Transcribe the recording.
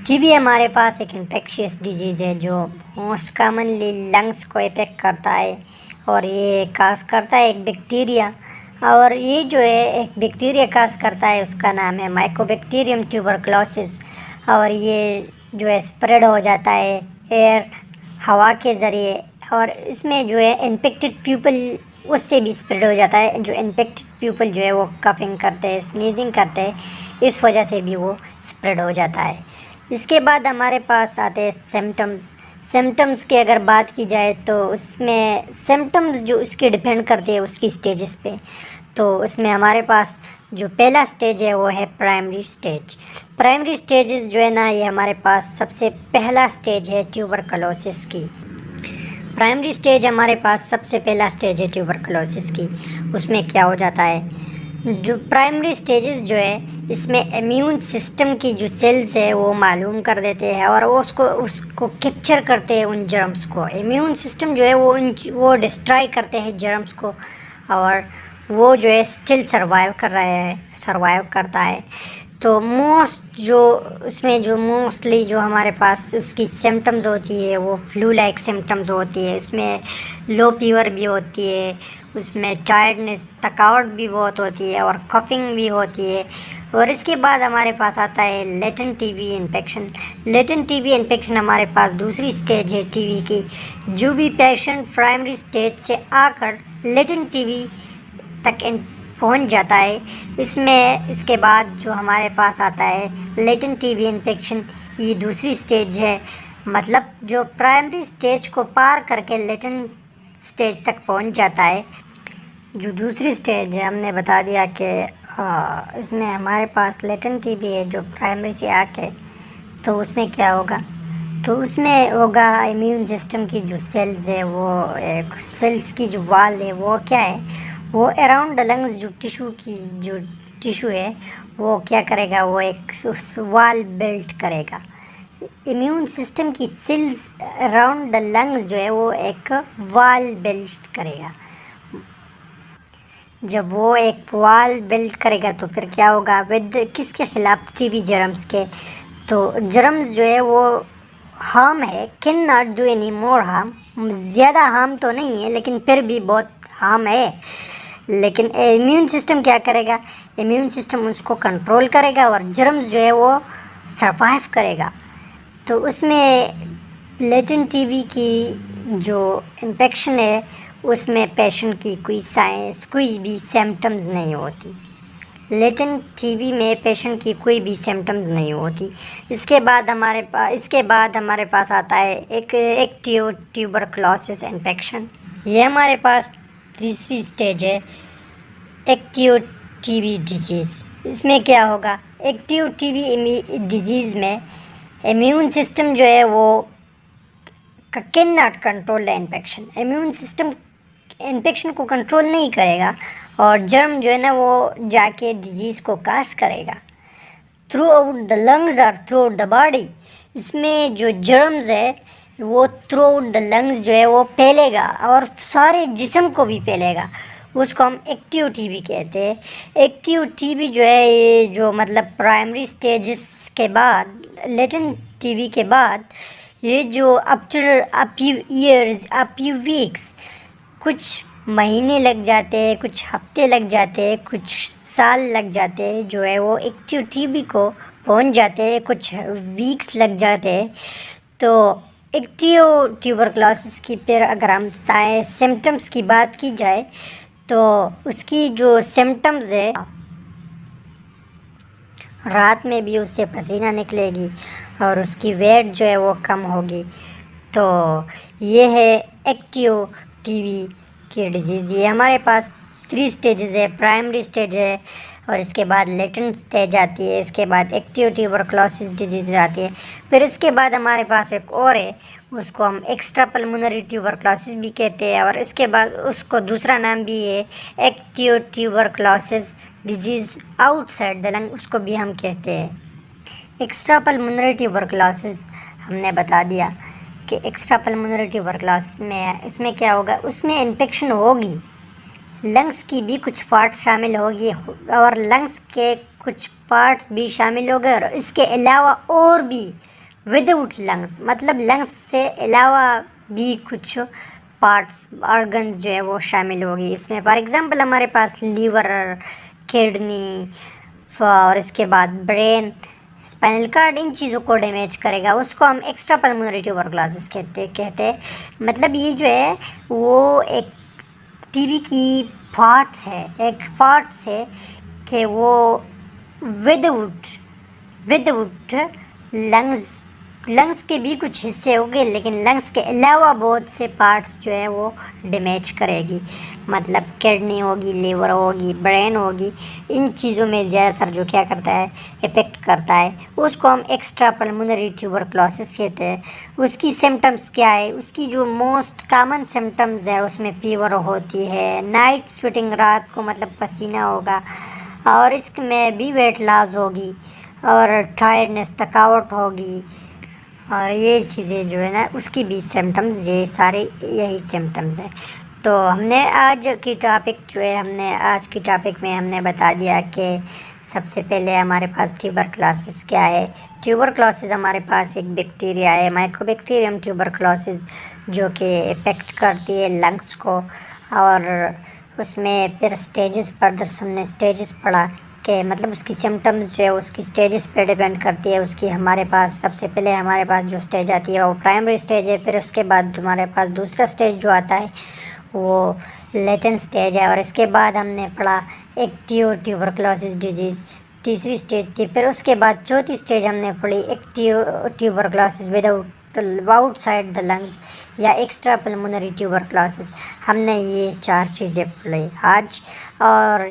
TB हमारे पास एक infectious disease है जो मोस्ट कॉमनली लंग्स को अफेक्ट करता है और ये काज करता है एक बैक्टीरिया। और ये जो है एक बैक्टीरिया काज करता है, उसका नाम है माइकोबैक्टीरियम ट्यूबरकुलोसिस। और ये जो है स्प्रेड हो जाता है एयर हवा के ज़रिए, और इसमें जो है इन्फेक्टेड पीपल उससे भी स्प्रेड हो जाता है। जो इन्फेक्टेड पीपल जो है वो कफिंग करते हैं, स्नीजिंग करते हैं, इस वजह से भी वो स्प्रेड हो जाता है। इसके बाद हमारे पास आते हैं सिम्टम्स की अगर बात की जाए तो उसमें सिम्टम्स जो उसके डिपेंड करते हैं उसकी स्टेजेस पे। तो उसमें हमारे पास जो पहला स्टेज है वो है प्राइमरी स्टेजेस जो है ना, ये हमारे पास सबसे पहला स्टेज है ट्यूबरकुलोसिस की। प्राइमरी स्टेज हमारे पास सबसे पहला स्टेज है ट्यूबरकुलोसिस की। उसमें क्या हो जाता है, जो प्राइमरी स्टेजेस जो है इसमें इम्यून सिस्टम की जो सेल्स है वो मालूम कर देते हैं और वो उसको कैप्चर करते हैं उन जर्म्स को। इम्यून सिस्टम जो है वो डिस्ट्रॉय करते हैं जर्म्स को, और वो जो है स्टिल सर्वाइव करता है। तो मोस्टली जो हमारे पास उसकी सिम्टम्स होती है वो फ्लू लाइक सिम्टम्स होती है। उसमें लो फीवर भी होती है, उसमें टायर्डनेस थकावट भी बहुत होती है और कफिंग भी होती है। और इसके बाद हमारे पास आता है लेटेंट टीबी इन्फेक्शन हमारे पास दूसरी स्टेज है टीबी की। जो भी पेशेंट प्राइमरी स्टेज से आकर लेटेंट टीबी तक पहुंच जाता है, इसके बाद जो हमारे पास आता है लेटेंट टीबी इन्फेक्शन, ये दूसरी स्टेज है। मतलब जो प्राइमरी स्टेज को पार करके लेटेंट स्टेज तक पहुंच जाता है। जो दूसरी स्टेज है हमने बता दिया कि इसमें हमारे पास लेटेंट टीबी है जो प्राइमरी से आके, तो उसमें क्या होगा, तो उसमें होगा इम्यून सिस्टम की जो सेल्स है वो सेल्स की जो वाल है वो क्या है, वो अराउंड द लंग्स जो टिश्यू है वो क्या करेगा, वो एक वाल बिल्ड करेगा। इम्यून सिस्टम की सेल्स अराउंड द लंग्स जो है वो एक वाल बिल्ड करेगा। जब वो एक वाल बिल्ड करेगा तो फिर क्या होगा, विद किसके खिलाफ, टीबी जर्म्स के। तो जर्म्स जो है वो हार्म है, can not do any more harm, ज़्यादा हार्म तो नहीं है लेकिन फिर भी बहुत हार्म है। लेकिन इम्यून सिस्टम क्या करेगा, इम्यून सिस्टम उसको कंट्रोल करेगा और जर्म्स जो है वो सर्वाइव करेगा। तो उसमें लेटेंट टीबी की जो इन्फेक्शन है उसमें पेशेंट की कोई भी सिम्टम्स नहीं होती। लेटेंट टीबी में पेशेंट की कोई भी सिम्टम्स नहीं होती। इसके बाद हमारे पास आता है एक एक्टिव ट्यूबरकुलोसिस इन्फेक्शन। ये हमारे पास तीसरी स्टेज है एक्टिव टीबी डिजीज़। इसमें क्या होगा, एक्टिव टीबी डिजीज़ में इम्यून सिस्टम जो है वो can not control the infection. Immune system infection को कंट्रोल नहीं करेगा और जर्म जो है ना वो जाके डिजीज़ को काज करेगा थ्रू आउट द लंग्स और थ्रू आउट द बॉडी। इसमें जो जर्म्स है वो थ्रू आउट द लंग्स जो है वो फैलेगा और सारे जिस्म को भी फैलेगा। उसको हम एक्टिव टीबी कहते हैं। एक्टिव टीबी जो है ये जो मतलब प्राइमरी स्टेजेस के बाद, लेटेंट टीबी के बाद, ये जो आफ्टर अ फ्यू वीक्स, कुछ महीने लग जाते हैं, कुछ हफ्ते लग जाते हैं, कुछ साल लग जाते हैं, जो है वो एक्टिव टीबी को पहुंच जाते हैं, कुछ वीक्स लग जाते हैं। तो एक्टिव ट्यूबरकुलोसिस की फिर अगर हम सिम्टम्स की बात की जाए तो उसकी जो सिम्टम्स है, रात में भी उससे पसीना निकलेगी और उसकी वेट जो है वो कम होगी। तो ये है एक्टिव टीबी की डिजीज़। ये हमारे पास 3 स्टेजेस है, प्राइमरी स्टेज है और इसके बाद लेटेंट स्टेज आती है, इसके बाद एक्टिव ट्यूबरकुलोसिस डिजीज़ आती है। फिर इसके बाद हमारे पास एक और है, उसको हम एक्स्ट्रा पल्मोनरी ट्यूबरकुलोसिस भी कहते हैं, और इसके बाद उसको दूसरा नाम भी है active tuberculosis disease outside the lung, उसको भी हम कहते हैं। एक्स्ट्रा पल्मोनरी ट्यूबरकुलोसिस हमने बता दिया कि एक्स्ट्रा पल्मोनरी ट्यूबरकुलोसिस में इसमें क्या होगा, उसमें इन्फेक्शन होगी, लंग्स की भी कुछ पार्ट्स शामिल होगी और लंग्स के कुछ पार्ट्स भी शामिल हो गए और इसके अलावा और भी विदाउट लंग्स, मतलब लंग्स से अलावा भी कुछ पार्ट्स ऑर्गन्स जो है वो शामिल होगी इसमें। फॉर एग्जांपल हमारे पास लीवर, किडनी और इसके बाद ब्रेन, स्पाइनल कार्ड, इन चीज़ों को डैमेज करेगा, उसको हम एक्स्ट्रा पल्मोनरी ट्यूबरकुलोसिस कहते हैं। मतलब ये जो है वो एक टीबी की पार्ट्स है, एक पार्ट्स है कि वो विदाउट लंग्स के भी कुछ हिस्से होंगे, लेकिन लंग्स के अलावा बहुत से पार्ट्स जो है वो डैमेज करेगी। मतलब किडनी होगी, लीवर होगी, ब्रेन होगी, इन चीज़ों में ज़्यादातर जो क्या करता है, इफेक्ट करता है, उसको हम एक्स्ट्रा पल्मोनरी ट्यूबरकुलोसिस कहते हैं। उसकी सिम्टम्स क्या है, उसकी जो मोस्ट कॉमन सिम्टम्स है उसमें फीवर होती है, नाइट स्वेटिंग, रात को मतलब पसीना होगा, और इसमें भी वेट लॉस होगी, और टायर्डनेस, थकावट होगी, और ये चीज़ें जो है ना उसकी भी सिम्टम्स, ये सारे यही सिम्टम्स हैं। तो हमने आज की टॉपिक में हमने बता दिया कि सबसे पहले हमारे पास ट्यूबरकुलोसिस क्या है। ट्यूबरकुलोसिस हमारे पास एक बैक्टीरिया है, माइकोबैक्टीरियम ट्यूबरकुलोसिस, जो कि इफेक्ट करती है लंग्स को। और उसमें फिर स्टेजेस हमने स्टेजेस पढ़ा कि मतलब उसकी सिम्टम्स जो है उसकी स्टेजेस पे डिपेंड करती है। उसकी हमारे पास सबसे पहले हमारे पास जो स्टेज आती है वो प्राइमरी स्टेज है, फिर उसके बाद हमारे पास दूसरा स्टेज जो आता है वो लेटेंट स्टेज है, और इसके बाद हमने पढ़ा एक्टिव ट्यूबरकुलोसिस डिजीज़, तीसरी स्टेज थी। फिर उसके बाद चौथी स्टेज हमने पढ़ी active tuberculosis without outside the lungs या एक्स्ट्रा पल्मोनरी ट्यूबरकुलोसिस। हमने ये 4 चीज़ें पढ़ी आज। और